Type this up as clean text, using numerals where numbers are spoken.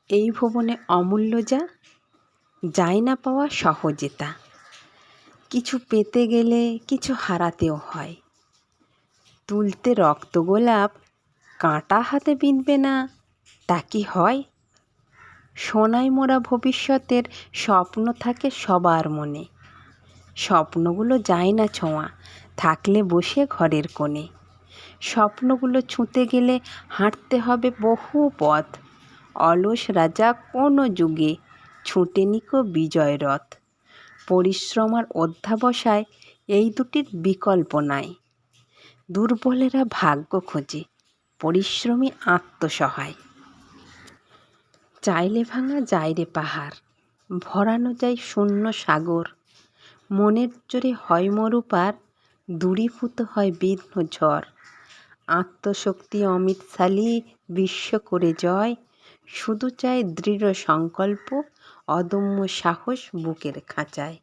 এই ভুবনে অমূল্য যা যায় না পাওয়া সহজে তা। কিছু পেতে গেলে কিছু হারাতেও হয়। তুলতে রক্তগোলাপ কাঁটা হাতে বিঁধবে না, তা কি হয়? সোনায় মোড়া ভবিষ্যতের স্বপ্ন থাকে সবার মনে। স্বপ্নগুলো যায় না ছোঁয়া, থাকলে বসে ঘরের কোণে। স্বপ্নগুলো ছুঁতে গেলে হাঁটতে হবে বহু পথ। অলস রাজা কোনো যুগে ছুটেনি কো বিজয় রথ। পরিশ্রম আর অধ্যাবসায় এই দুটির বিকল্প নাই। দুর্বলেরা ভাগ্য খোঁজে, পরিশ্রমী আত্মসহায়। চাইলে ভাঙা যায় রে পাহাড়, ভরানো যায় শূন্য সাগর। মনের জোরে হয় মরুপার, দূরীভূত হয় বিঘ্ন ঝড়। আত্মশক্তি অমিতশালী, বিশ্ব করে জয়। শুধু চায় দৃঢ় সংকল্প, অদম্য সাহস বুকের খাঁচায়।